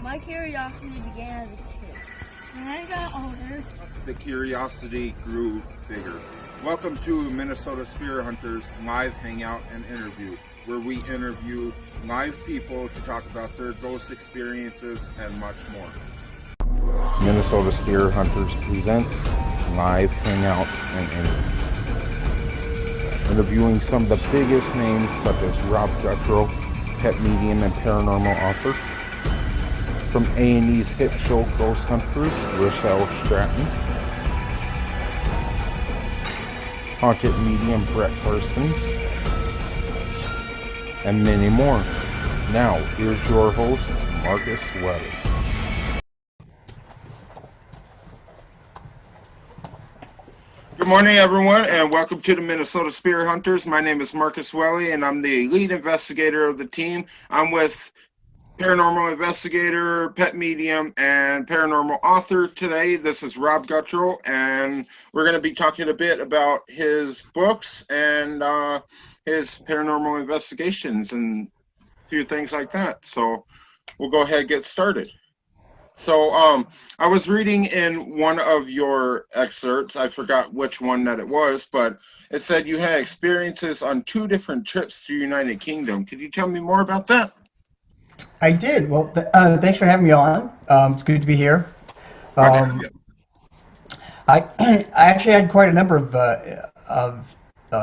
My curiosity began as a kid. When I got older, the curiosity grew bigger. Welcome to Minnesota Spirit Hunters live hangout and interview, where we interview live people to talk about their ghost experiences and much more. Minnesota Spirit Hunters presents live hangout and interview. Interviewing some of the biggest names such as Rob Gutro, pet medium and paranormal author. From A&E's hit show Ghost Hunters, Rochelle Stratton. Haunted medium Brett Parsons. And many more. Now, here's your host, Marcus Welly. Good morning, everyone, and welcome to the Minnesota Spirit Hunters. My name is Marcus Welly, and I'm the lead investigator of the team. I'm with paranormal investigator, pet medium, and paranormal author today. This is Rob Gutro, and we're going to be talking a bit about his books and his paranormal investigations and a few things like that. So we'll go ahead and get started. So I was reading in one of your excerpts, I forgot which one that it was, but it said you had experiences on 2 different trips to the United Kingdom. Could you tell me more about that? I did. Well, thanks for having me on. It's good to be here. I actually had quite a number of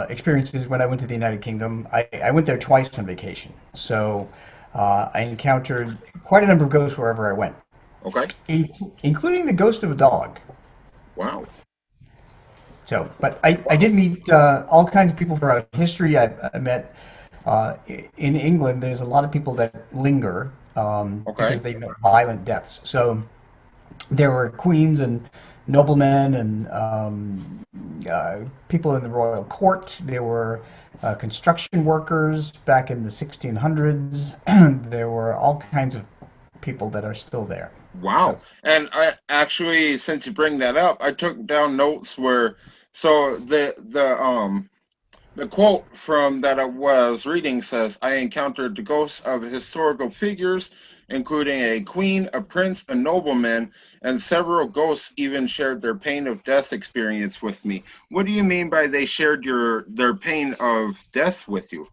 experiences when I went to the United Kingdom. I went there twice on vacation, so I encountered quite a number of ghosts wherever I went. Okay. Including the ghost of a dog. Wow. So, but I did meet all kinds of people throughout history. I met in England. There's a lot of people that linger because they met violent deaths. So there were queens and noblemen and people in the royal court. There were construction workers back in the 1600s. There were all kinds of people that are still there. Wow. And I actually, since you bring that up, I took down notes where, so the quote from that I was reading says, I encountered the ghosts of historical figures, including a queen, a prince, a nobleman, and several ghosts even shared their pain of death experience with me. What do you mean by they shared their pain of death with you?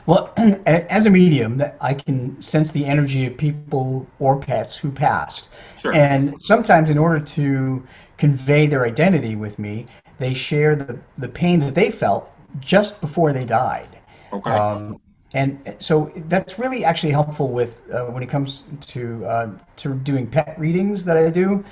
Well, as a medium, I can sense the energy of people or pets who passed. Sure. And sometimes in order to convey their identity with me, they share the pain that they felt just before they died. Okay. And so that's really actually helpful with when it comes to doing pet readings that I do,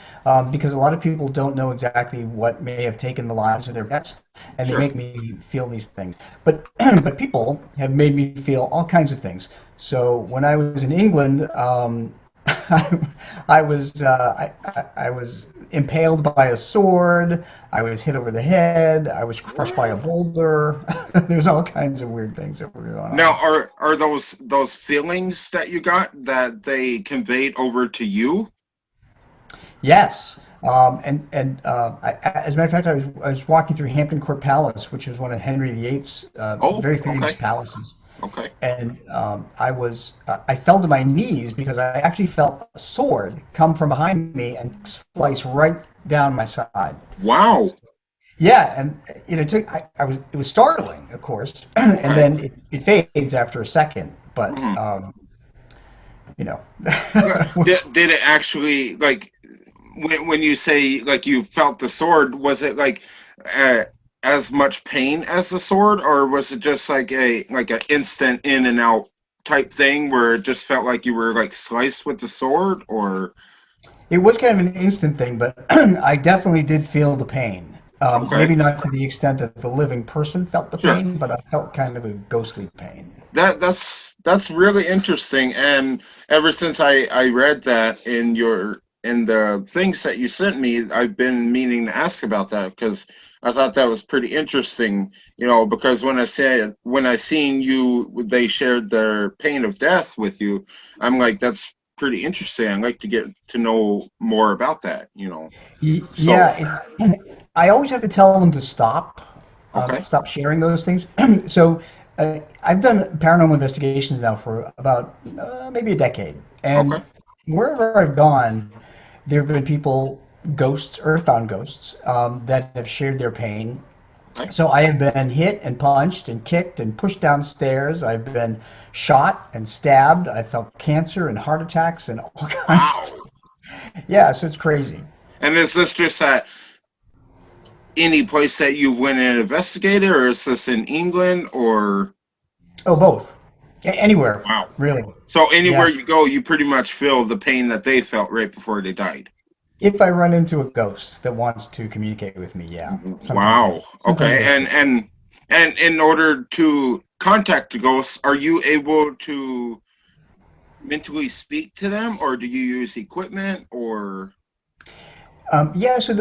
because a lot of people don't know exactly what may have taken the lives of their pets, and Sure. they make me feel these things. But but people have made me feel all kinds of things. So when I was in England, I was impaled by a sword. I was hit over the head. I was crushed by a boulder. There's all kinds of weird things that were going on. Now, are those feelings that you got that they conveyed over to you? Yes. As a matter of fact, I was walking through Hampton Court Palace, which was one of Henry VIII's very famous palaces. Okay. And I fell to my knees because I actually felt a sword come from behind me and slice right down my side. Wow. Yeah, and it was startling, of course, and then it fades after a second. But did it actually, like, when you say like you felt the sword, was it like as much pain as the sword, or was it just like an instant in and out type thing where it just felt like you were like sliced with the sword? Or it was kind of an instant thing, but I definitely did feel the pain. Maybe not to the extent that the living person felt the pain, but I felt kind of a ghostly pain. That's really interesting. And ever since I read that in the things that you sent me, I've been meaning to ask about that because I thought that was pretty interesting, because when I seen you, they shared their pain of death with you. I'm like, that's pretty interesting. I'd like to get to know more about that, Yeah, I always have to tell them to stop sharing those things. So I've done paranormal investigations now for about maybe a decade, and wherever I've gone, there have been people, ghosts, earthbound ghosts, that have shared their pain. Okay. So I have been hit and punched and kicked and pushed downstairs. I've been shot and stabbed. I felt cancer and heart attacks and all kinds of. Wow. Yeah, so it's crazy. And is this just at any place that you went and investigated, or is this in England, or? Oh, both. Anywhere, Wow. really. So anywhere Yeah. you go, you pretty much feel the pain that they felt right before they died. If I run into a ghost that wants to communicate with me, yeah. Wow. Sometimes Okay. they speak. And in order to contact the ghosts, are you able to mentally speak to them, or do you use equipment, or? Yeah, so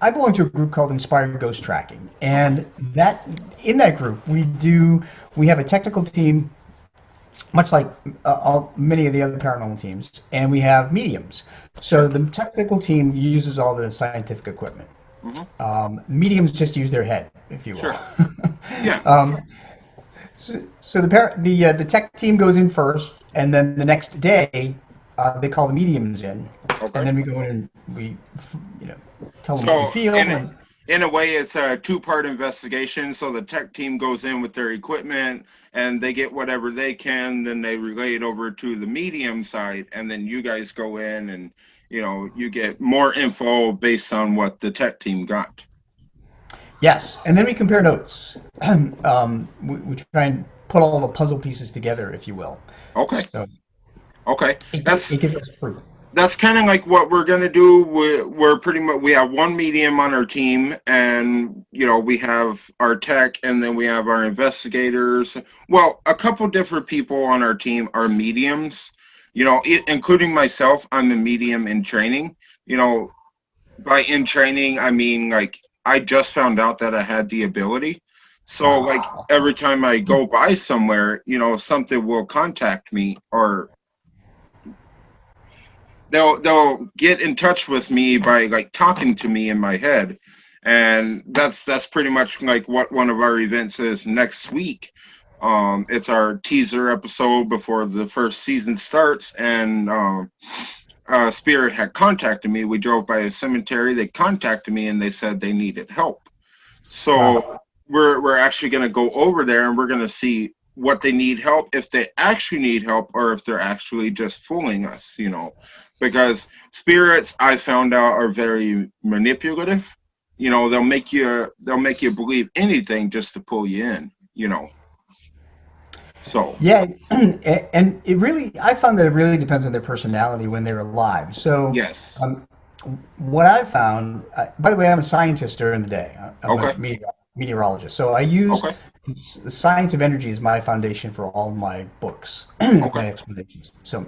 I belong to a group called Inspired Ghost Tracking, Okay. and that in that group we have a technical team, much like many of the other paranormal teams, and we have mediums. So Sure. the technical team uses all the scientific equipment. Hmm. Mediums just use their head, if you will. Sure. Yeah. um, so the tech team goes in first, and then the next day they call the mediums in, and Okay. then we go in and we, you know, tell them what we So feel. And in a way, it's a two-part investigation. So the tech team goes in with their equipment and they get whatever they can, then they relay it over to the medium side, and then you guys go in and you get more info based on what the tech team got. yes, and then we compare notes. We try and put all the puzzle pieces together, if you will. Okay. So Okay. it gives us proof. That's kind of like what we're gonna do. We're pretty much, we have one medium on our team, and we have our tech, and then we have our investigators. Well, a couple different people on our team are mediums. Including myself. I'm a medium in training. You know, by in training, I mean like I just found out that I had the ability. So like Wow. every time I go by somewhere, something will contact me, or they'll get in touch with me by like talking to me in my head. And that's pretty much like what one of our events is next week. It's our teaser episode before the first season starts, and Spirit had contacted me. We drove by a cemetery. They contacted me and they said they needed help. So Wow. we're actually going to go over there and we're going to see what they need help, if they actually need help, or if they're actually just fooling us. Because spirits, I found out, are very manipulative. They'll make you believe anything just to pull you in. So Yeah, and I found that it really depends on their personality when they're alive. So, yes. um, what I found, by the way, I'm a scientist during the day. I'm a Okay. meteorologist. So I use Okay. the science of energy as my foundation for all my books, my Okay. explanations. So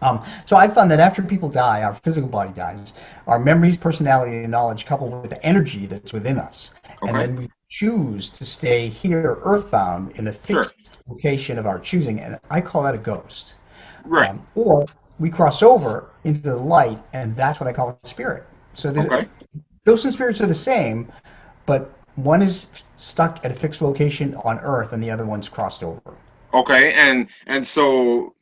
I found that after people die, our physical body dies, our memories, personality, and knowledge coupled with the energy that's within us, and Okay. then we choose to stay here, earthbound, in a Sure. fixed location of our choosing, and I call that a ghost. Right. Or we cross over into the light, and that's what I call a spirit. So Okay. ghosts and spirits are the same, but one is stuck at a fixed location on Earth, and the other one's crossed over. Okay. And so,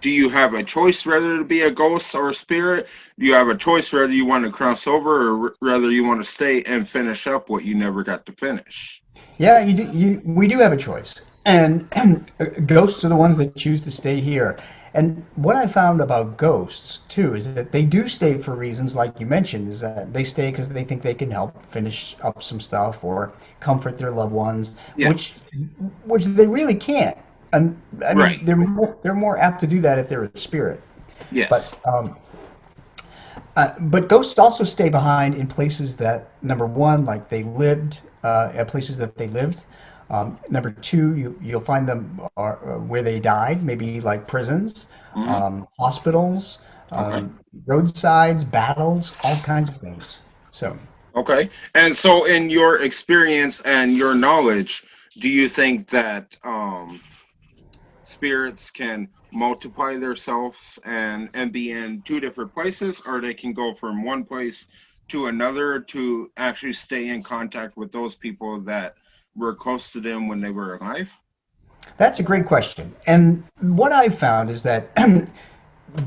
do you have a choice whether to be a ghost or a spirit? Do you have a choice whether you want to cross over, or whether you want to stay and finish up what you never got to finish? Yeah, we do have a choice. And ghosts are the ones that choose to stay here. And what I found about ghosts too is that they do stay for reasons like you mentioned, is that they stay because they think they can help finish up some stuff or comfort their loved ones, Yeah. which they really can't. And I mean, Right. they're more apt to do that if they're a spirit. Yes. But ghosts also stay behind in places that, number one, like they lived, at places that they lived. Number two, you'll find them where they died, maybe like prisons, Hmm. hospitals, Okay. roadsides, battles, all kinds of things. So, Okay. And so, in your experience and your knowledge, do you think that spirits can multiply themselves and be in two different places, or they can go from one place to another to actually stay in contact with those people that were close to them when they were alive? That's a great question. And what I've found is that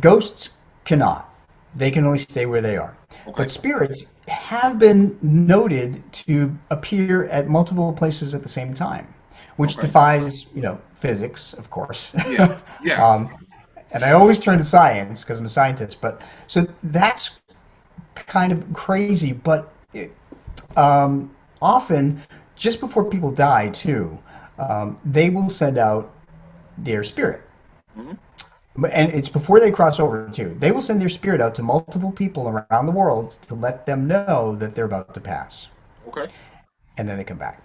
ghosts cannot. They can only stay where they are. Okay. But spirits have been noted to appear at multiple places at the same time, which Okay. defies, physics, of course. Yeah. Yeah. um, and I always turn to science because I'm a scientist. But so that's kind of crazy. But often, just before people die, too, they will send out their spirit. Hmm. And it's before they cross over too. They will send their spirit out to multiple people around the world to let them know that they're about to pass, Okay. and then they come back.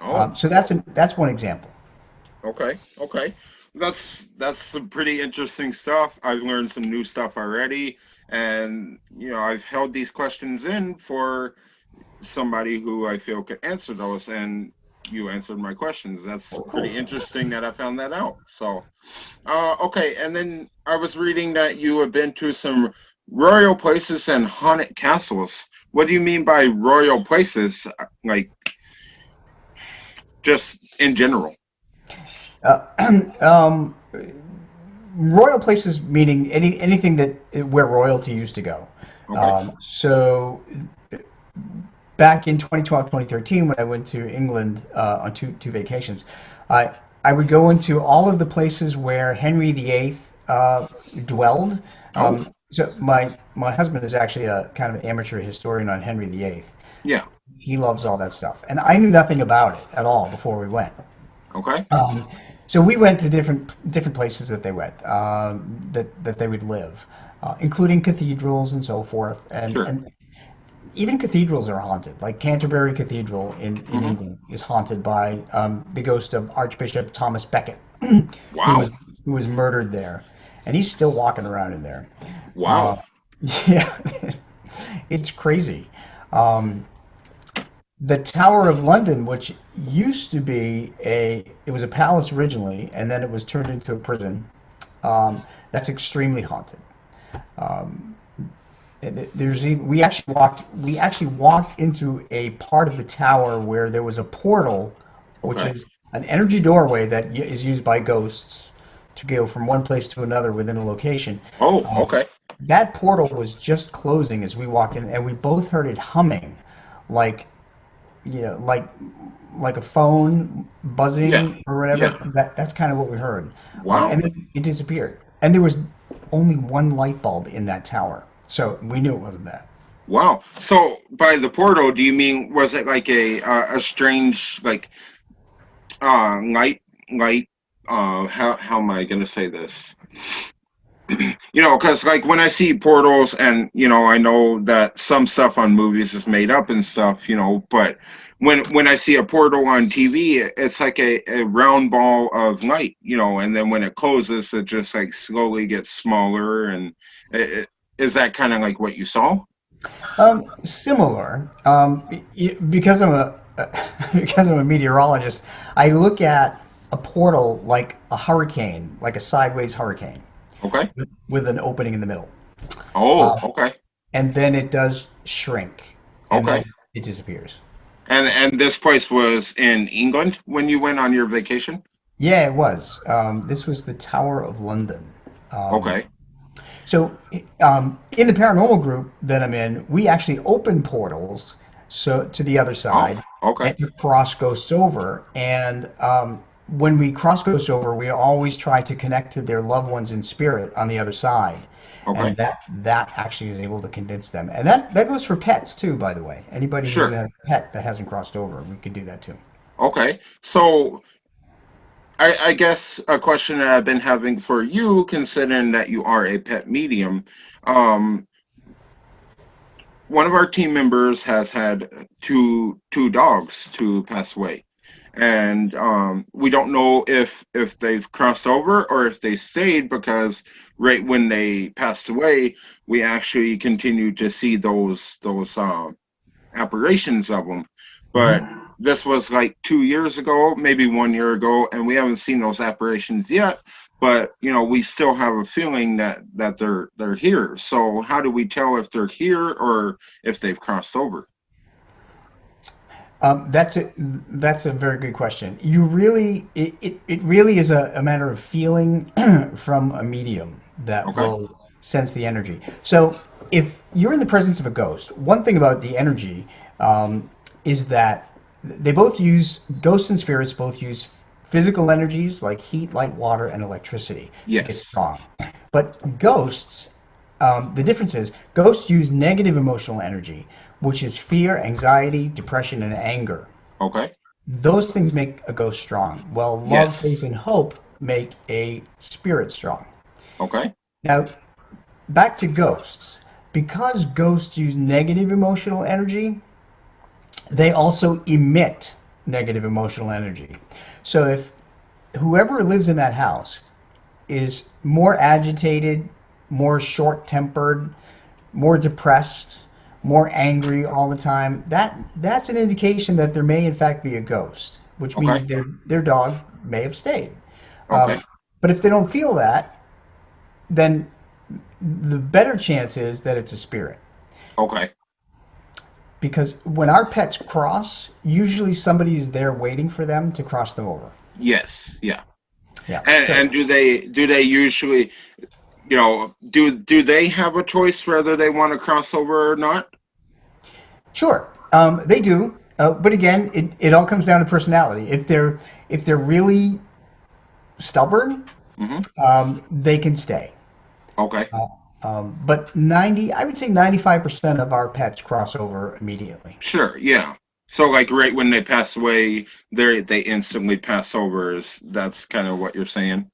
Oh. So that's one example. Okay. Okay. That's some pretty interesting stuff. I've learned some new stuff already, and I've held these questions in for somebody who I feel could answer those, and you answered my questions. That's Oh, cool. pretty interesting that I found that out. So, okay, and then I was reading that you have been to some royal places and haunted castles. What do you mean by royal places? Like, just in general. Uh, um, royal places meaning anything that where royalty used to go. Okay. So back in 2012, 2013, when I went to England on two vacations, I would go into all of the places where Henry VIII dwelled. Oh, So my husband is actually a kind of amateur historian on Henry VIII. yeah. He loves all that stuff, and I knew nothing about it at all before we went. Okay. Um, so we went to different places that they went, that they would live, including cathedrals and so forth, Sure. and even cathedrals are haunted. Like Canterbury Cathedral in Hmm. England is haunted by the ghost of Archbishop Thomas Becket, who was Wow. who was murdered there, and he's still walking around in there. Uh, Wow. yeah, it's crazy. Um, the Tower of London, which used to be it was a palace originally, and then it was turned into a prison. That's extremely haunted. Um, we actually walked into a part of the tower where there was a portal, which Okay. is an energy doorway that is used by ghosts to go from one place to another within a location. Oh, Um, okay. that portal was just closing as we walked in, and we both heard it humming, like like a phone Yeah. buzzing or Yeah. whatever. That's kind of what we heard, Wow. and then it disappeared. And there was only one light bulb in that tower, so we knew it wasn't that. Wow. So by the portal, do you mean was it like a strange like light how am I gonna say this? Because like when I see portals and I know that some stuff on movies is made up and stuff, but when I see a portal on TV, it's like a round ball of light, and then when it closes, it just like slowly gets smaller, and is that kind of like what you saw? Similar, because I'm a because I'm a meteorologist, I look at a portal like a hurricane, like a sideways hurricane Okay. with an opening in the middle. Oh, Um, okay. and then it does shrink, and then Okay. it disappears. And this place was in England when you went on your vacation? Yeah, it was. This was the Tower of London. Um, Okay. so, in the paranormal group that I'm in, we actually open portals so to the other Oh, side okay. and to cross ghosts over. And when we cross ghosts over, we always try to connect to their loved ones in spirit on the other side, and Okay. that actually is able to convince them. And that goes for pets too, by the way. Anybody who Sure. has a pet that hasn't crossed over, we could do that too. Okay. So I guess a question that I've been having for you, considering that you are a pet medium, um, one of our team members has had two dogs to pass away, and we don't know if they've crossed over or if they stayed because right when they passed away, we actually continued to see those apparitions of them. But Hmm. this was like 2 years ago, maybe 1 year ago, and we haven't seen those apparitions yet. But we still have a feeling that they're here. So how do we tell if they're here or if they've crossed over? That's a very good question. It really is a matter of feeling from a medium that Okay. will sense the energy. So if you're in the presence of a ghost, one thing about the energy is that ghosts and spirits both use physical energies like heat, light, water, and electricity to get Yes. strong. But ghosts, the difference is ghosts use negative emotional energy, which is fear, anxiety, depression, and anger. Okay. Those things make a ghost strong. Well, love, faith, Yes. and hope make a spirit strong. Okay. Now, back to ghosts. Because ghosts use negative emotional energy, they also emit negative emotional energy. So if whoever lives in that house is more agitated, more short tempered, more depressed, more angry all the time, that's an indication that there may in fact be a ghost, which Okay. means their dog may have stayed. Okay. But if they don't feel that, then the better chance is that it's a spirit. Okay. Because when our pets cross, usually somebody is there waiting for them to cross them over. Yes. Yeah. Yeah. And do they usually, do they have a choice whether they want to cross over or not? Sure, they do. But again, it all comes down to personality. If they're really stubborn, Mm-hmm. they can stay. Okay. But I would say 95% of our pets cross over immediately. Sure. Yeah. So like right when they pass away, they instantly pass over. That's kind of what you're saying?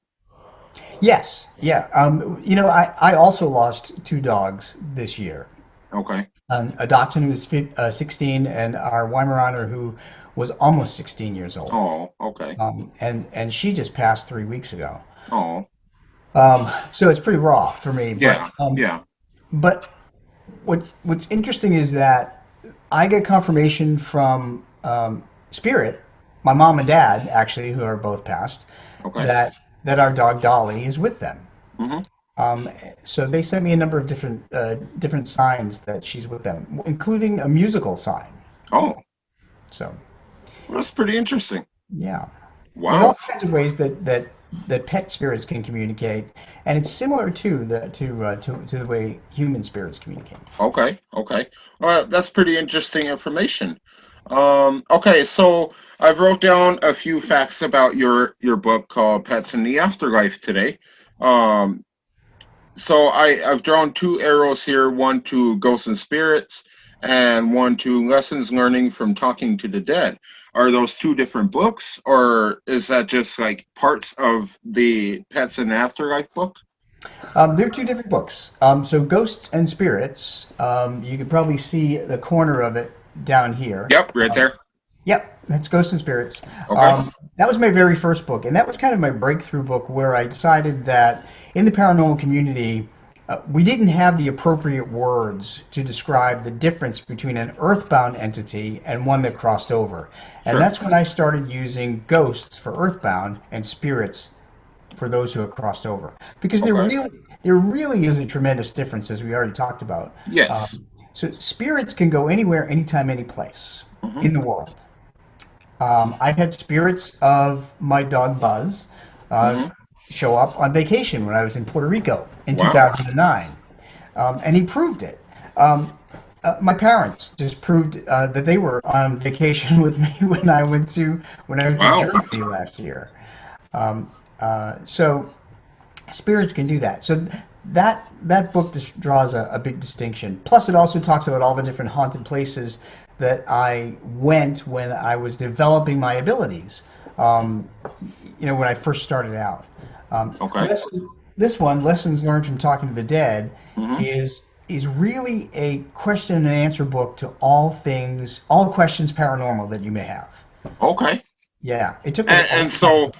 Yes, yeah. I also lost two dogs this year. Okay. A Dachshund who was 16, and our Weimaraner who was almost 16 years old. Oh. Okay. And she just passed 3 weeks ago. Oh. So it's pretty raw for me. Yeah. Yeah. But what's interesting is that I get confirmation from Spirit, my mom and dad actually, who are both passed, Okay. that our dog Dolly is with them. Mm-hmm. Um, so they sent me a number of different signs that she's with them, including a musical sign. Oh. So Well, that's pretty interesting. yeah, there's all Wow. kinds of ways that pet spirits can communicate, and it's similar to the way human spirits communicate. Okay. Okay. That's pretty interesting information. Okay, so I've wrote down a few facts about your book called Pets in the Afterlife today. Um, so I've drawn two arrows here, one to ghosts and spirits, and one to lessons learning from talking to the dead. Are those two different books, or is that just like parts of the Pets in the Afterlife book? They're two different books. So Ghosts and Spirits, you can probably see the corner of it down here. Yep, right there. Yep, that's Ghosts and Spirits. Okay. That was my very first book, and that was kind of my breakthrough book where I decided that in the paranormal community, we didn't have the appropriate words to describe the difference between an earthbound entity and one that crossed over. And Sure. that's when I started using ghosts for earthbound and spirits for those who have crossed over. Because Okay. there really is a tremendous difference, as we already talked about. Yes. So spirits can go anywhere, anytime, any place Mm-hmm. in the world. I've had spirits of my dog Buzz uh, Mm-hmm. show up on vacation when I was in Puerto Rico in Wow. 2009, and he proved it. My parents just proved that they were on vacation with me when I went to Wow. Germany last year. Um, so spirits can do that. So that book just draws a big distinction. Plus, it also talks about all the different haunted places that I went when I was developing my abilities. Um, when I first started out. Okay. This one, Lessons Learned from Talking to the Dead, Mm-hmm. is really a question and answer book to all questions paranormal that you may have. Okay. Yeah, it took And, a and so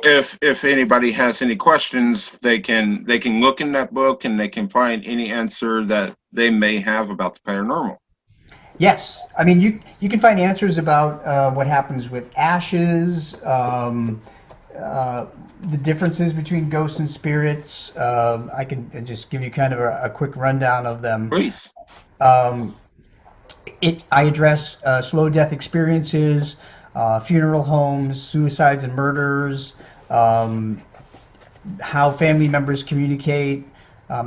if anybody has any questions, they can look in that book and they can find any answer that they may have about the paranormal. Yes, I mean you can find answers about what happens with ashes, uh, the differences between ghosts and spirits. I can just give you kind of a quick rundown of them. Please. Um, I address slow death experiences, funeral homes, suicides and murders, um, how family members communicate,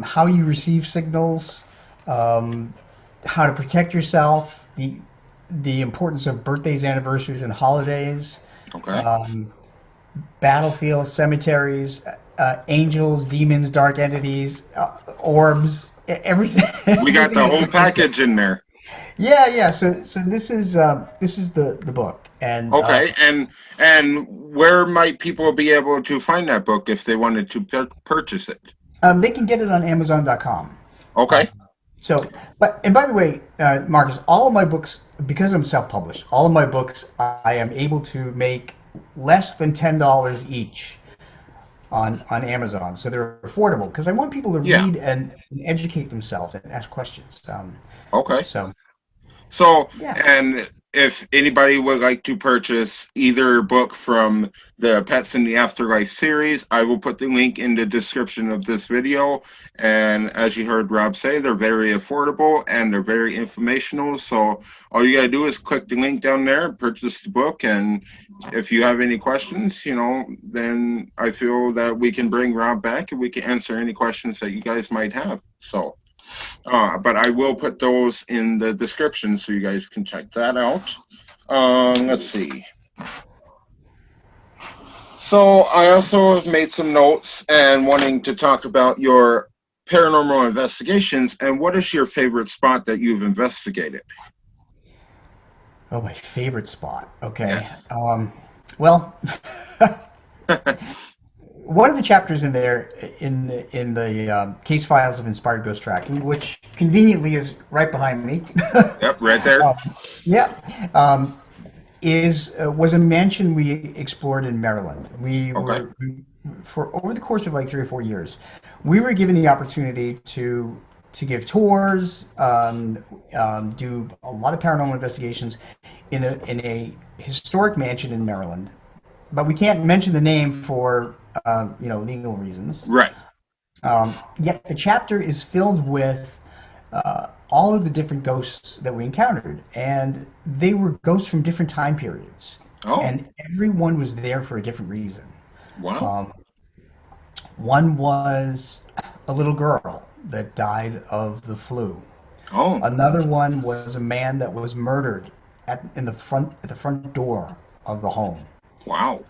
how you receive signals, um, how to protect yourself, the importance of birthdays, anniversaries, and holidays, Okay. um, battlefields, cemeteries, angels, demons, dark entities, orbs, everything. We got Everything the you whole could think of. package in there. Yeah, yeah. So this is the book, and Okay, and where might people be able to find that book if they wanted to purchase it? they can get it on Amazon.com. Uh, Okay. so, and by the way, Marcus, all of my books, because I'm self-published, all of my books I am able to make less than $10 each on Amazon, so they're affordable because I want people to Yeah. read and educate themselves and ask questions. Okay. So So, yeah. and if anybody would like to purchase either book from the Pets in the Afterlife series, I will put the link in the description of this video. And as you heard Rob say, they're very affordable and they're very informational. So all you gotta do is click the link down there, purchase the book, and if you have any questions, then I feel that we can bring Rob back and we can answer any questions that you guys might have. So. But I will put those in the description so you guys can check that out. Let's see. So I also have made some notes and wanting to talk about your paranormal investigations. And what is your favorite spot that you've investigated? Oh, my favorite spot. Okay. Yes. Well, one of the chapters in there in the case files of inspired ghost tracking, which conveniently is right behind me. Yep, right there. Yeah, is was a mansion we explored in Maryland. Okay. For over the course of like 3 or 4 years, we were given the opportunity to give tours, do a lot of paranormal investigations in a historic mansion in Maryland, but we can't mention the name for legal reasons. Right. Yet the chapter is filled with all of the different ghosts that we encountered, and they were ghosts from different time periods, Oh, and everyone was there for a different reason. wow. Um, one was a little girl that died of the flu. Oh, Another one was a man that was murdered at the front door of the home. wow.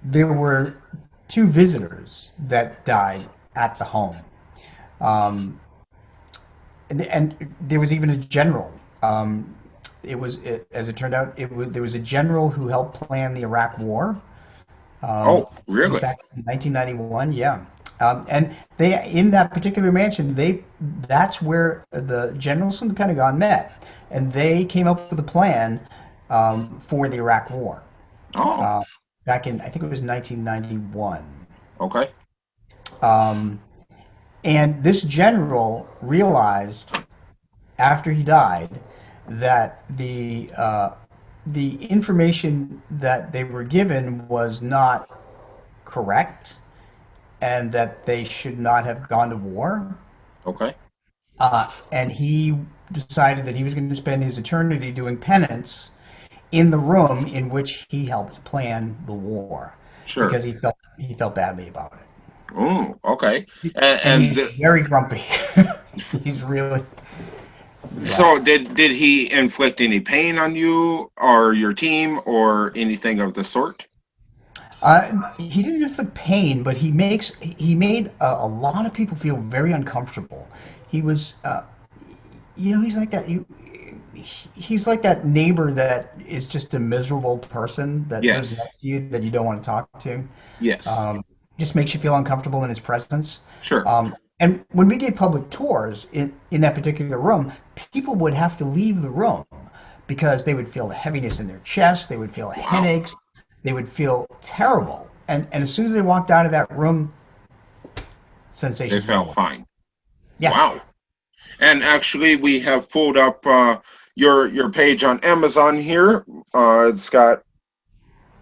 There were two visitors that died at the home. Um, and there was even a general. As it turned out, there was a general who helped plan the Iraq War Oh, really? back in 1991. Yeah, and they in that particular mansion, that's where the generals from the Pentagon met, and they came up with a plan for the Iraq War Oh, uh, back in, I think it was 1991. okay. Um, and this general realized after he died that the information that they were given was not correct, and that they should not have gone to war. Okay. And he decided that he was going to spend his eternity doing penance in the room in which he helped plan the war, Sure. because he felt badly about it. Oh, okay. And And he's very grumpy. He's really, yeah. so did he inflict any pain on you or your team or anything of the sort? He didn't inflict pain, but he made a lot of people feel very uncomfortable. He was, he's like that. He's like that neighbor that is just a miserable person that lives Yes. next to you that you don't want to talk to. Yes. Just makes you feel uncomfortable in his presence. Sure. And when we gave public tours in that particular room, people would have to leave the room because they would feel a heaviness in their chest, they would feel headaches, they would feel terrible. And as soon as they walked out of that room, sensations They felt went away. fine. Yeah. Wow. And actually, we have pulled up your page on Amazon here. It's got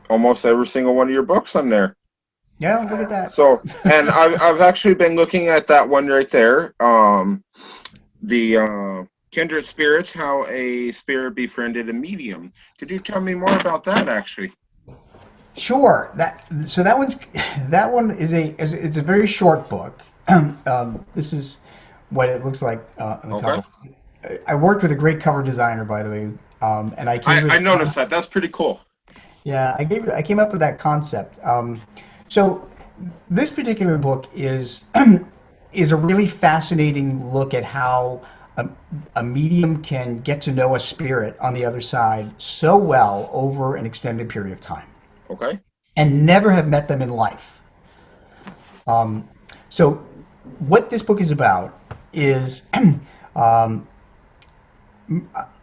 almost every single one of your books on there. Yeah, look at that. So, and I've actually been looking at that one right there. The Kindred spirits, how a spirit befriended a medium. Could you tell me more about that, actually? Sure. That one is it's a very short book. This is what it looks like on the Okay. cover. I worked with a great cover designer, by the way, and I came I with noticed that. That's pretty cool. yeah, I came up with that concept. So this particular book is is a really fascinating look at how a, a medium can get to know a spirit on the other side so well over an extended period of time Okay. and never have met them in life. Um, so what this book is about is um,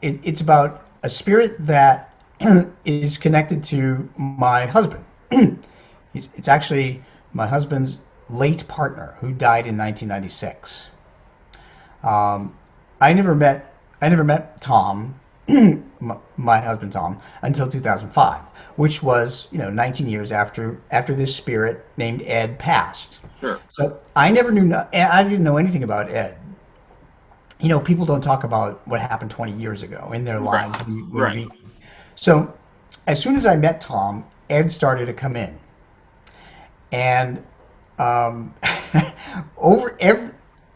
it's about a spirit that is connected to my husband. It's actually my husband's late partner who died in 1996. Um, I never met Tom, my husband Tom, until 2005, which was 19 years after this spirit named Ed passed. Sure. So I didn't know anything about Ed. People don't talk about what happened 20 years ago in their Right. lives when Right. you meet. So as soon as I met Tom, Ed started to come in, and um, over every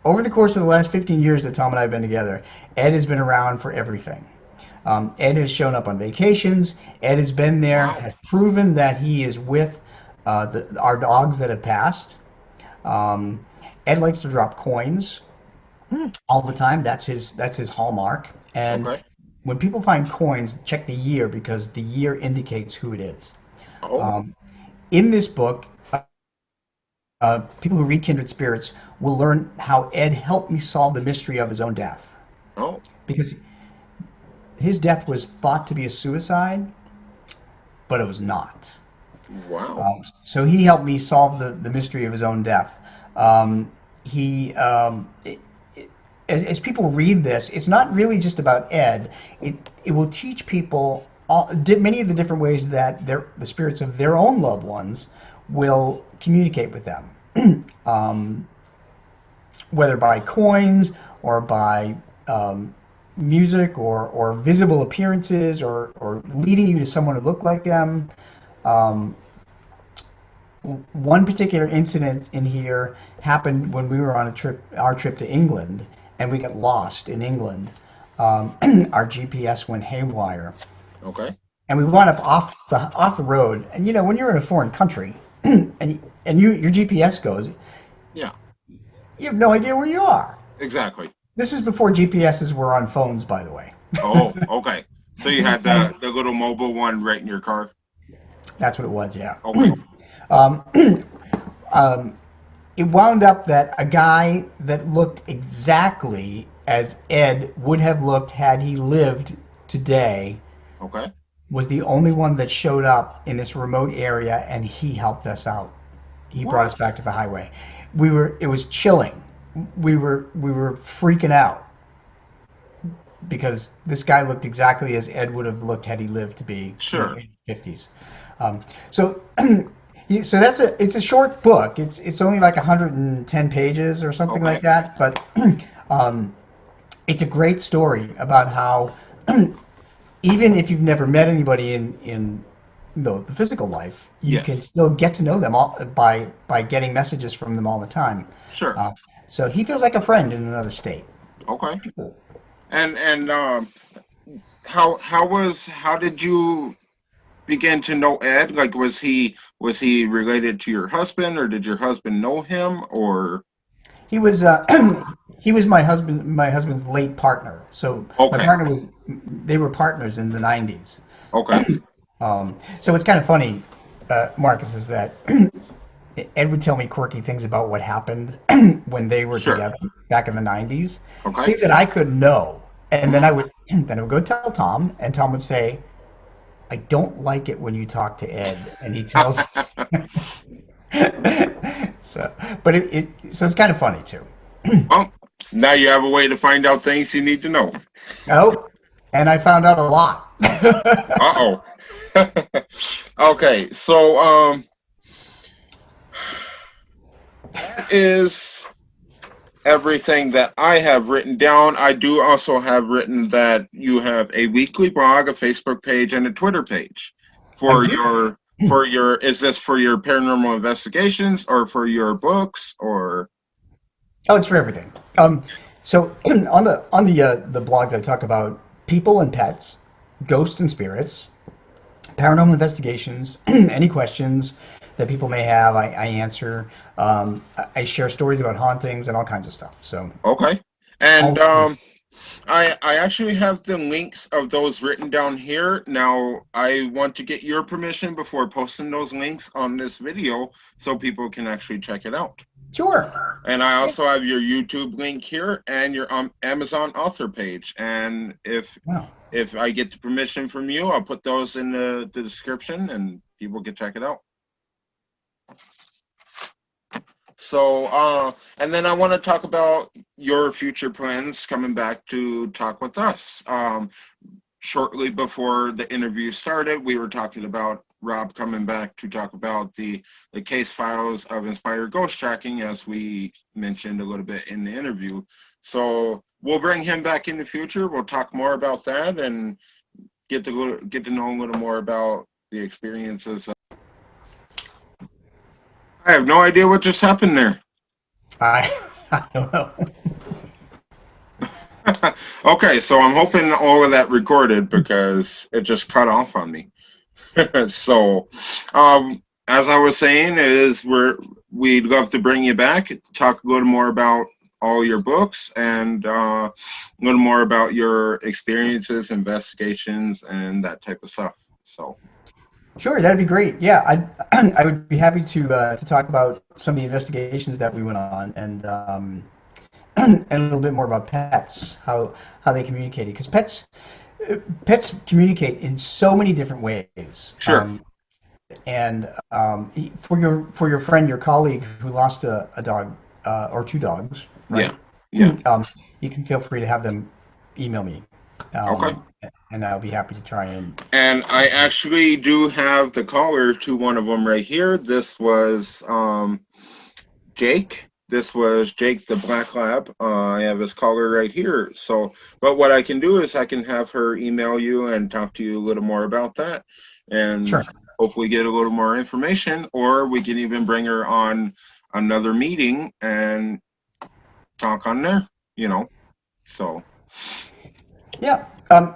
over the course of the last 15 years that Tom and I have been together, Ed has been around for everything. Ed has shown up on vacations. Ed has been there, Wow. has proven that he is with our dogs that have passed. Um, Ed likes to drop coins Hmm. all the time. That's his hallmark. And Okay. when people find coins, check the year because the year indicates who it is. Oh. Um, in this book, people who read Kindred Spirits will learn how Ed helped me solve the mystery of his own death. Oh. Because his death was thought to be a suicide, but it was not. Wow. So he helped me solve the mystery of his own death. He as people read this, it's not really just about Ed. It will teach people many of the different ways that the spirits of their own loved ones will communicate with them, whether by coins or by music or visible appearances or leading you to someone who looked like them. Um, One particular incident in here happened when we were on our trip to England, and we got lost in England. Our GPS went haywire, Okay. and we wound up off the road. And when you're in a foreign country, and your GPS goes, Yeah. you have no idea where you are. Exactly. This is before GPSs were on phones, by the way. Oh. Okay. So you had And the little mobile one right in your car. that's what it was, yeah. Okay. um, um, it wound up that a guy that looked exactly as Ed would have looked had he lived today Okay. was the only one that showed up in this remote area, and he helped us out. He brought us What? back to the highway. It was chilling. We were freaking out because this guy looked exactly as Ed would have looked had he lived to be Sure. in the 50s. So so it's a short book. It's only like 110 pages or something like Okay. that, but um, it's a great story about how even if you've never met anybody in the physical life, you can Yes. still get to know them all by getting messages from them all the time. Sure. Uh, so he feels like a friend in another state. Okay. Pretty cool. And how did you begin to know Ed? Like, was he related to your husband, or did your husband know him, or? He was he was my husband's late partner. So my Okay. partner was they were partners in the 90s. Okay. So it's kind of funny, Marcus, is that Ed would tell me quirky things about what happened when they were Sure. together back in the 90s, Okay. things that I couldn't know. And then I would go tell Tom, and Tom would say, "I don't like it when you talk to Ed," and he tells. So, but so it's kind of funny too. Well, now you have a way to find out things you need to know. Oh, and I found out a lot. Uh-oh. Okay, so that is everything that I have written down. I do also have written that you have a weekly blog, a Facebook page, and a Twitter page I for do. your is this for your paranormal investigations or for your books or Oh, it's for everything. So on the blogs, I talk about people and pets, ghosts and spirits, paranormal investigations, any questions that people may have, I answer. I share stories about hauntings and all kinds of stuff. So okay. And all kinds. I actually have the links of those written down here. Now, I want to get your permission before posting those links on this video so people can actually check it out. Sure. And I also have your YouTube link here and your Amazon author page. And Wow. if I get the permission from you, I'll put those in the description and people can check it out. So, and then I want to talk about your future plans coming back to talk with us. Shortly before the interview started, we were talking about Rob coming back to talk about the case files of Inspired Ghost Tracking, as we mentioned a little bit in the interview. So we'll bring him back in the future. We'll talk more about that and get to know a little more about the experiences. I have no idea what just happened there. I don't know. Okay, so I'm hoping all of that recorded because it just cut off on me. So, as I was saying, we'd love to bring you back, talk a little more about all your books and a little more about your experiences, investigations, and that type of stuff. So, Sure, that'd be great. Yeah, I would be happy to talk about some of the investigations that we went on and a little bit more about pets, how they communicate. Because pets communicate in so many different ways. sure, And for your friend, your colleague who lost a dog or two dogs, yeah, right? yeah, You can feel free to have them email me, okay. and I'll be happy to try and. And I actually do have the caller to one of them right here. This was Jake. This was Jake the Black Lab. I have his caller right here. So, but what I can do is I can have her email you and talk to you a little more about that, and Sure. hopefully get a little more information. Or we can even bring her on another meeting and talk on there. You know. So, Yeah.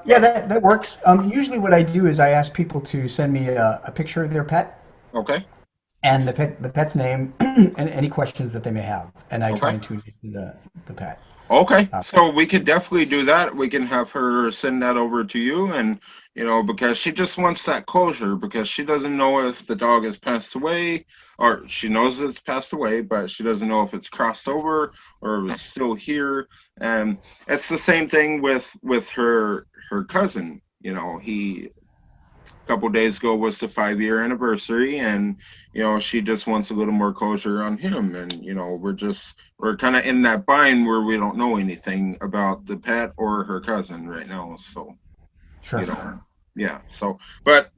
Yeah, that works. Usually, what I do is I ask people to send me a picture of their pet okay, and the pet's name and any questions that they may have, and I try okay. and tune into the pet. Okay, Uh, so we could definitely do that. We can have her send that over to you, and because she just wants that closure because she doesn't know if the dog has passed away, or she knows it's passed away, but she doesn't know if it's crossed over or if it's still here. And it's the same thing with her cousin. He a couple days ago was the 5 year anniversary, and she just wants a little more closure on him, and we're kind of in that bind where we don't know anything about the pet or her cousin right now. So sure. you know yeah, so but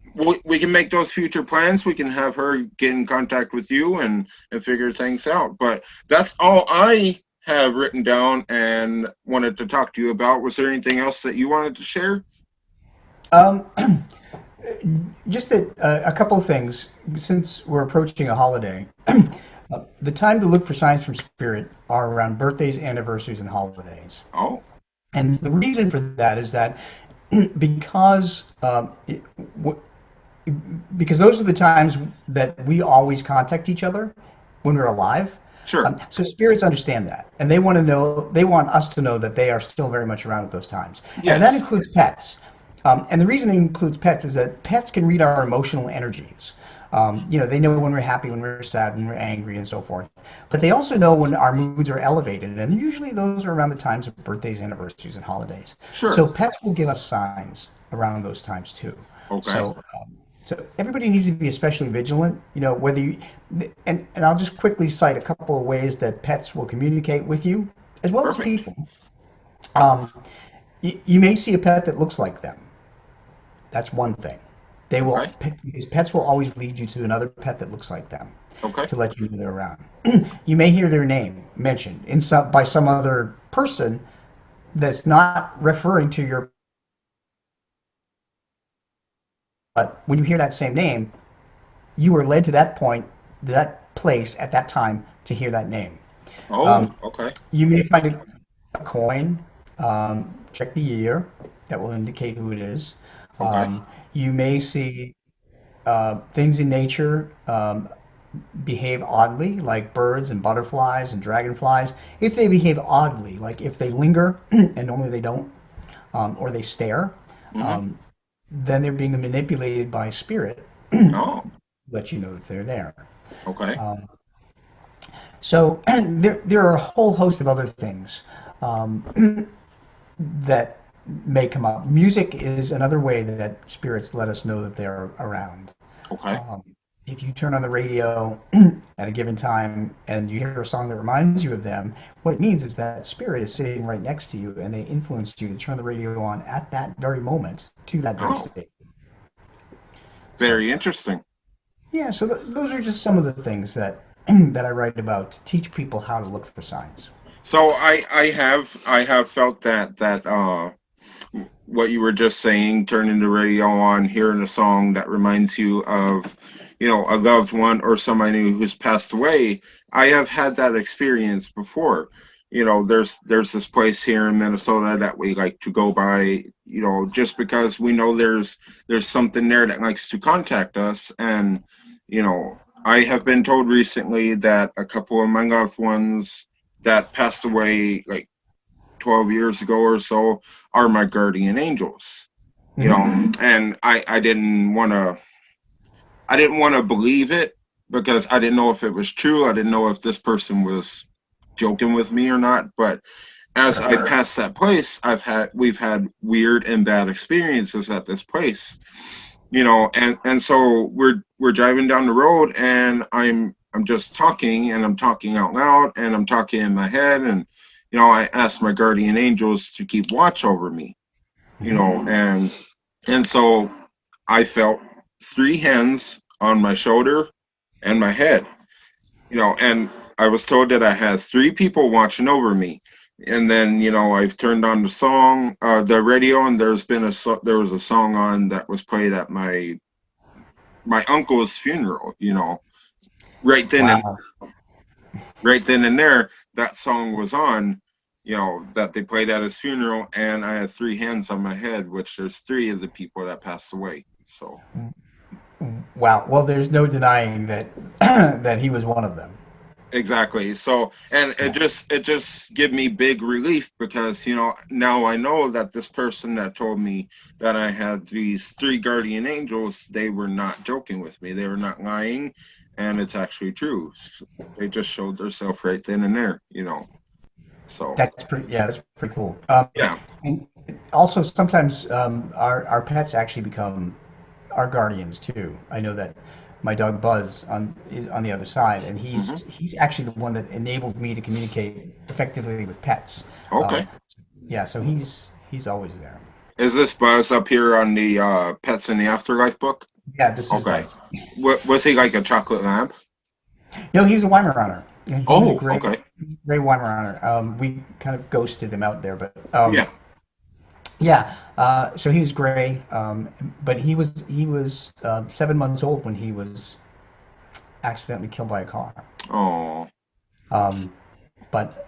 we can make those future plans. We can have her get in contact with you and figure things out. But that's all I have written down and wanted to talk to you about. Was there anything else that you wanted to share? Um, just a couple of things. Since we're approaching a holiday, the time to look for signs from spirit are around birthdays, anniversaries, and holidays. Oh, And the reason for that is that because because those are the times that we always contact each other when we're alive. sure. So spirits understand that, and they want us to know that they are still very much around at those times, and that Yes, includes pets. And the reason it includes pets is that pets can read our emotional energies. They know when we're happy, when we're sad, when we're angry, and so forth. But they also know when our moods are elevated, and usually those are around the times of birthdays, anniversaries, and holidays. sure. So pets will give us signs around those times too. Okay. So everybody needs to be especially vigilant. Whether you and I'll just quickly cite a couple of ways that pets will communicate with you as well as Perfect. people. Um, you may see a pet that looks like them. That's one thing. Okay. Because pets will always lead you to another pet that looks like them. Okay. to let you know they're around. You may hear their name mentioned by some other person that's not referring to your. But when you hear that same name, you were led to that point, that place at that time to hear that name. Oh, Um, okay. you may find a coin. Check the year. That will indicate who it is. Okay. You may see things in nature behave oddly, like birds and butterflies and dragonflies. If they behave oddly, like if they linger, and normally they don't, or they stare, Mm-hmm. um, then they're being manipulated by spirit. Oh, Let you know that they're there. okay. Um, so there are a whole host of other things that may come up. Music is another way that spirits let us know that they're around. Okay. Um, if you turn on the radio at a given time and you hear a song that reminds you of them, what it means is that spirit is sitting right next to you and they influenced you to turn the radio on at that very moment to that very Oh, state. So, very interesting. yeah, so those are just some of the things that that I write about to teach people how to look for signs. So I have felt that what you were just saying, turning the radio on, hearing a song that reminds you of, a loved one or somebody who's passed away. I have had that experience before. There's this place here in Minnesota that we like to go by, just because we know there's something there that likes to contact us. And, you know, I have been told recently that a couple of my loved ones that passed away like 12 years ago or so are my guardian angels. And I didn't want to believe it because I didn't know if it was true. I didn't know if this person was joking with me or not. But as Sure. I passed that place, we've had weird and bad experiences at this place. And so we're driving down the road, and I'm just talking, and I'm talking out loud, and I'm talking in my head. And I asked my guardian angels to keep watch over me. And so I felt three hands on my shoulder and my head. And I was told that I had three people watching over me. And then, I've turned on the radio, and there was a song on that was played at my uncle's funeral. Right then and Wow. right then and there, that song was on. That they played at his funeral, and I had three hands on my head, which there's three of the people that passed away. So Wow. Well, there's no denying that that he was one of them. exactly. So, and it just gave me big relief because now I know that this person that told me that I had these three guardian angels, they were not joking with me. They were not lying, and it's actually true. They just showed themselves right then and there. So That's pretty cool. yeah. And also sometimes our pets actually become our guardians too. I know that my dog Buzz is on the other side, and Hmm. he's actually the one that enabled me to communicate effectively with pets. Um, Okay. yeah, so he's always there. Is this Buzz up here on the Pets in the Afterlife book? Yeah, this is Okay. Buzz. Was he like a chocolate lamp? No, he's a Weimaraner. He's a Oh, okay. great Weimaraner. We kind of ghosted him out there, but Yeah. yeah. So he was gray, but he was 7 months old when he was accidentally killed by a car. Oh. Um, but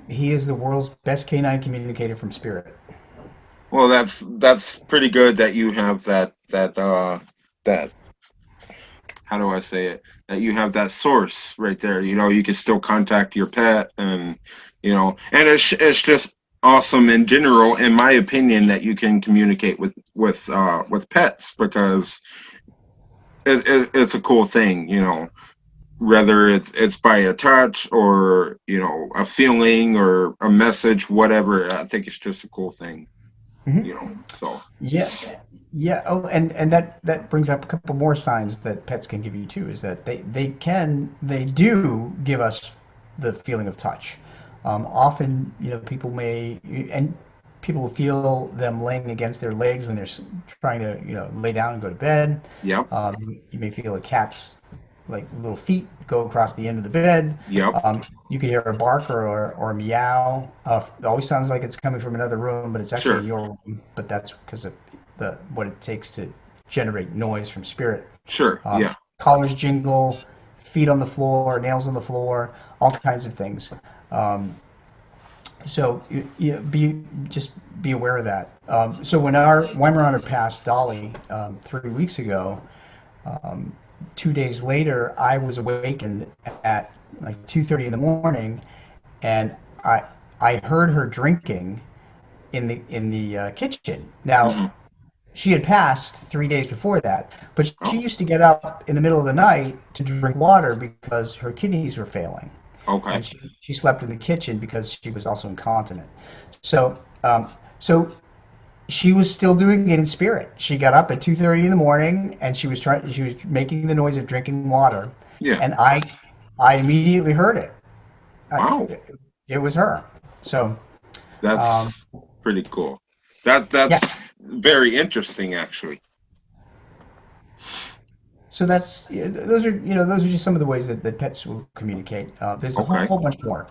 he is the world's best canine communicator from spirit. Well, that's pretty good that you have that how do I say it? That you have that source right there. You can still contact your pet, and it's just awesome in general, in my opinion, that you can communicate with pets because it's a cool thing. Whether it's by a touch or a feeling or a message, whatever. I think it's just a cool thing. Hmm. So Yeah, yeah. Oh, and that brings up a couple more signs that pets can give you too. Is that they do give us the feeling of touch. Often, people may and people will feel them laying against their legs when they're trying to lay down and go to bed. yep. You may feel a cat's like little feet go across the end of the bed. Yep. You could hear a bark or a meow. It always sounds like it's coming from another room, but it's actually in Sure. your room. But that's because of what it takes to generate noise from spirit. Sure. Yeah. Collars jingle, feet on the floor, nails on the floor, all kinds of things. Um, so just be aware of that. So when our Weimaraner passed, Dolly, 3 weeks ago, um, 2 days later, I was awakened at like 2:30 in the morning, and I heard her drinking in the kitchen. Now, Hmm. she had passed 3 days before that, but she Oh. used to get up in the middle of the night to drink water because her kidneys were failing, Okay. and she slept in the kitchen because she was also incontinent. So she was still doing it in spirit. She got up at 2:30 in the morning and she was making the noise of drinking water, Yeah. and I immediately heard it. I, Wow. it was her. So That's um, pretty cool. yeah. That's very interesting, actually. So that's those are just some of the ways that pets will communicate. There's a Okay. whole bunch more.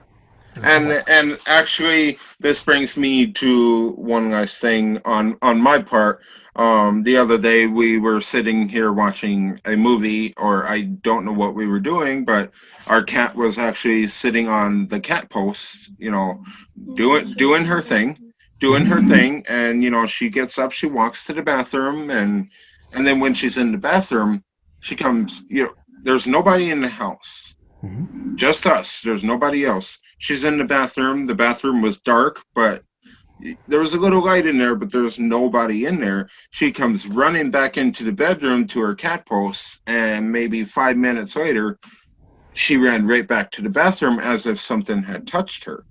There's a whole And bunch. and actually, this brings me to one last thing on my part. The other day we were sitting here watching a movie, or I don't know what we were doing, but our cat was actually sitting on the cat post, doing her Mhm. thing, and she gets up, she walks to the bathroom, and then when she's in the bathroom, she comes. There's nobody in the house, Mhm. just us. There's nobody else. She's in the bathroom. The bathroom was dark, but there was a little light in there, but there's nobody in there. She comes running back into the bedroom to her cat post, and maybe 5 minutes later, she ran right back to the bathroom as if something had touched her.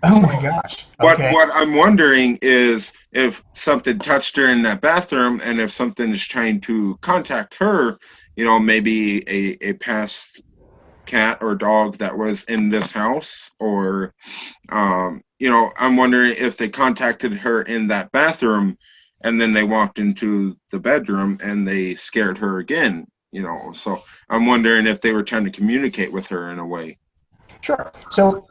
Oh So my gosh. Okay. what I'm wondering is if something touched her in that bathroom, and if something is trying to contact her, maybe a past cat or dog that was in this house, or I'm wondering if they contacted her in that bathroom, and then they walked into the bedroom and they scared her again. So I'm wondering if they were trying to communicate with her in a way. Sure. So,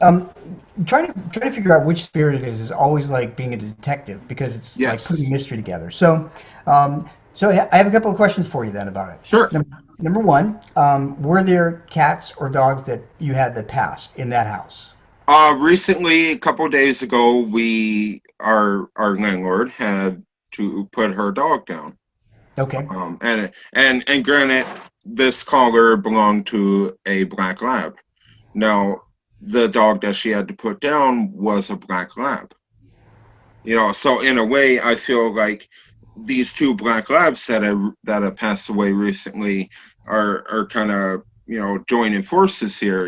trying to figure out which spirit it is always like being a detective because it's like putting Yes. mystery together. So I have a couple of questions for you then about it. Sure. Number one, were there cats or dogs that you had that passed in that house? Recently, a couple days ago, our landlord had to put her dog down. Okay. And granted, this collar belonged to a black lab. Now, the dog that she had to put down was a black lab. So in a way, I feel like these two black labs that have passed away recently are kind of joining forces here.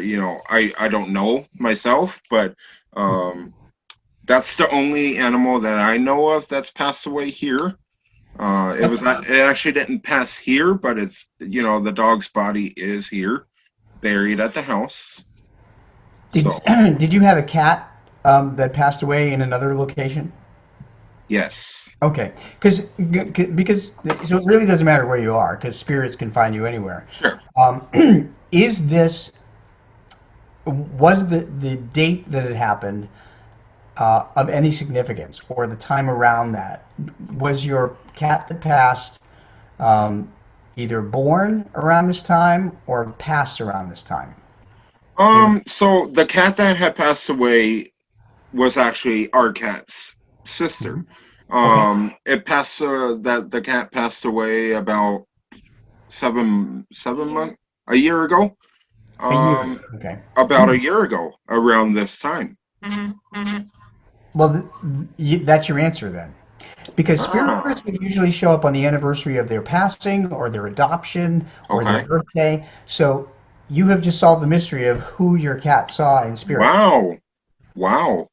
I don't know myself, but um, that's the only animal that I know of that's passed away here. It was not. It actually didn't pass here, but it's the dog's body is here, buried at the house. Did So did you have a cat that passed away in another location? yes. Okay, because so it really doesn't matter where you are because spirits can find you anywhere. Sure. Is this was the date that it happened of any significance or the time around that? Was your cat that passed um, either born around this time or passed around this time? You know, So the cat that had passed away was actually our cat's sister. mhm. Okay, It passed. That the cat passed away about seven Yeah. months, a year ago. a year. Um, Okay. about a year ago, around this time. Well, that's your answer then. Because Ah, spirits would usually show up on the anniversary of their passing or their adoption or their okay. birthday. So you have just solved the mystery of who your cat saw in spirit. Wow. Wow.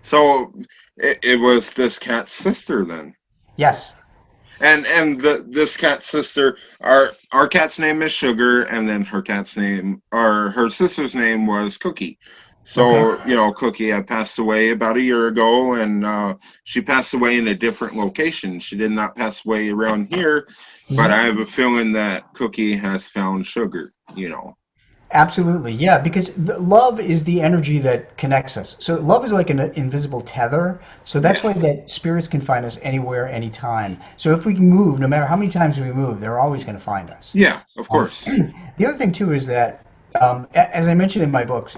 So it was this cat's sister then. Yes. And this cat's sister, our cat's name is Sugar, and then her sister's name was Cookie. So, Cookie had passed away about a year ago, and she passed away in a different location. She did not pass away around here, but I have a feeling that Cookie has found Sugar. Absolutely, yeah, because love is the energy that connects us. So love is like an invisible tether. So that's why that spirits can find us anywhere, anytime. So if we can move, no matter how many times we move, they're always going to find us. Yeah, of course. The other thing too is that, as I mentioned in my books,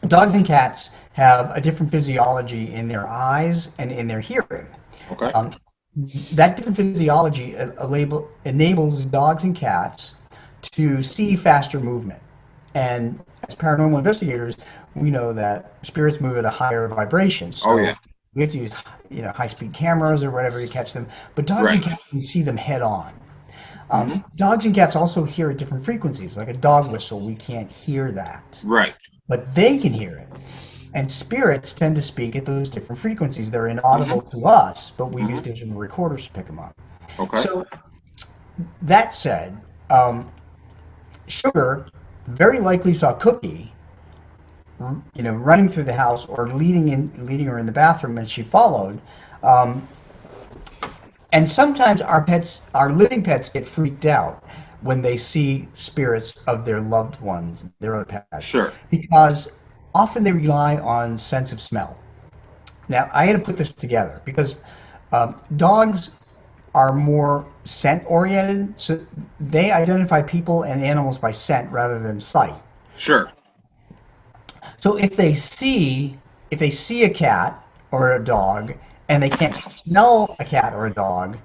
dogs and cats have a different physiology in their eyes and in their hearing. Okay. That different physiology enables dogs and cats to see faster movement. And as paranormal investigators, we know that spirits move at a higher vibration. So we have to use, high-speed cameras or whatever to catch them. But dogs and cats can see them head on. Dogs and cats also hear at different frequencies, like a dog whistle. We can't hear that. Right. But they can hear it. And spirits tend to speak at those different frequencies. They're inaudible to us, but we use digital recorders to pick them up. Okay. So that said, Sugar very likely saw Cookie, running through the house or leading her in the bathroom, and she followed. And sometimes our living pets, get freaked out when they see spirits of their loved ones, their other pets. Sure. Because often they rely on sense of smell. Now, I had to put this together because dogs are more scent-oriented, so they identify people and animals by scent rather than sight. Sure. So if they see a cat or a dog and they can't smell a cat or a dog,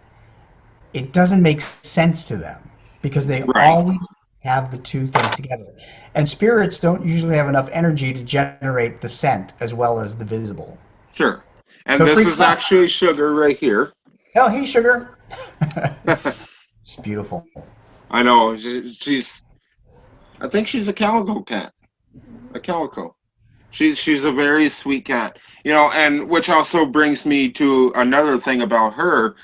it doesn't make sense to them because they always have the two things together. And spirits don't usually have enough energy to generate the scent as well as the visible. Sure. And So this is actually Sugar right here. Oh, hey, Sugar. It's beautiful. I know. I think she's a calico cat. A calico. She's a very sweet cat. And which also brings me to another thing about her.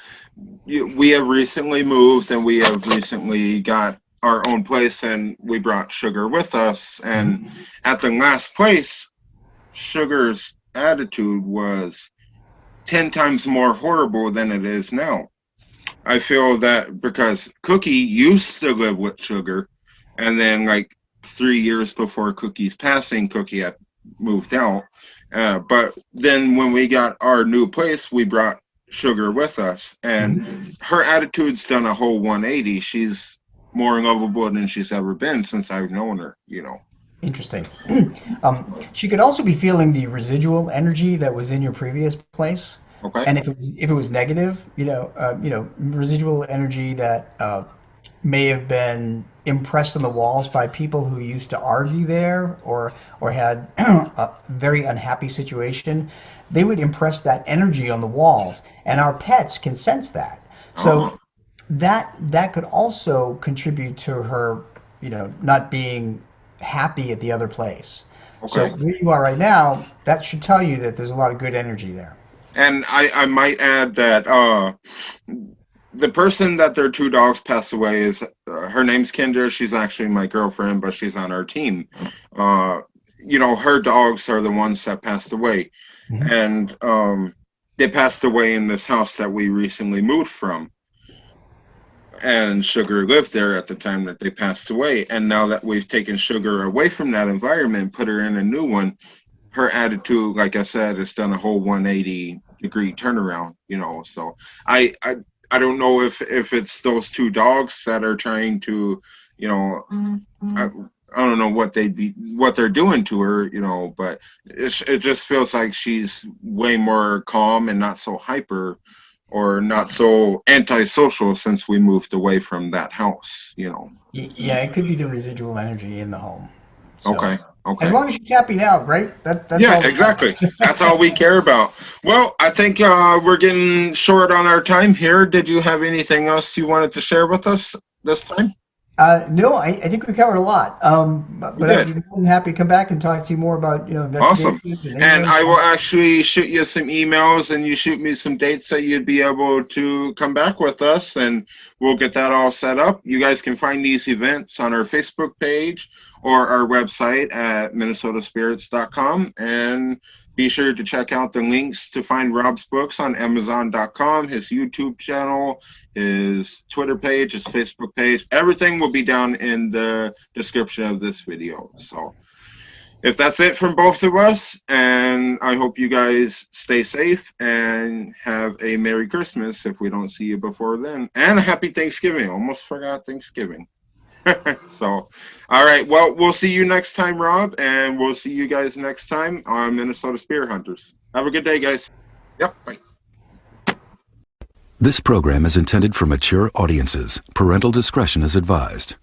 We have recently moved and we have recently got our own place and we brought Sugar with us. And at the last place, Sugar's attitude was 10 times more horrible than it is now. I feel that because Cookie used to live with Sugar, and then like 3 years before Cookie's passing, Cookie had moved out. But then when we got our new place, we brought Sugar with us, and her attitude's done a whole 180. She's more lovable than she's ever been since I've known her, Interesting. She could also be feeling the residual energy that was in your previous place. Okay. And if it was negative, residual energy that may have been impressed on the walls by people who used to argue there or had a very unhappy situation, they would impress that energy on the walls, and our pets can sense that. So that could also contribute to her, not being happy at the other place. Okay. So where you are right now, that should tell you that there's a lot of good energy there. And I might add that the person that their two dogs passed away is, her name's Kendra. She's actually my girlfriend, but she's on our team. Her dogs are the ones that passed away. And they passed away in this house that we recently moved from. And Sugar lived there at the time that they passed away. And now that we've taken Sugar away from that environment, put her in a new one, her attitude, like I said, has done a whole 180-degree turnaround, So I don't know if it's those two dogs that are trying to, I don't know what they're doing to her, but it just feels like she's way more calm and not so hyper or not so antisocial since we moved away from that house, Yeah, it could be the residual energy in the home. So. Okay. As long as she's happy now, right? That's all exactly. That's all we care about. Well, I think we're getting short on our time here. Did you have anything else you wanted to share with us this time? No, I think we covered a lot. But I'd be more than happy to come back and talk to you more about Awesome. And I will actually shoot you some emails and you shoot me some dates that you'd be able to come back with us, and we'll get that all set up. You guys can find these events on our Facebook page or our website at minnesotaspirits.com. And be sure to check out the links to find Rob's books on Amazon.com, his YouTube channel, his Twitter page, his Facebook page. Everything will be down in the description of this video. So if that's it from both of us, and I hope you guys stay safe and have a Merry Christmas if we don't see you before then. And a Happy Thanksgiving. Almost forgot Thanksgiving. So, all right. Well, we'll see you next time, Rob, and we'll see you guys next time on Minnesota Spirit Hunters. Have a good day, guys. Yep. Bye. This program is intended for mature audiences. Parental discretion is advised.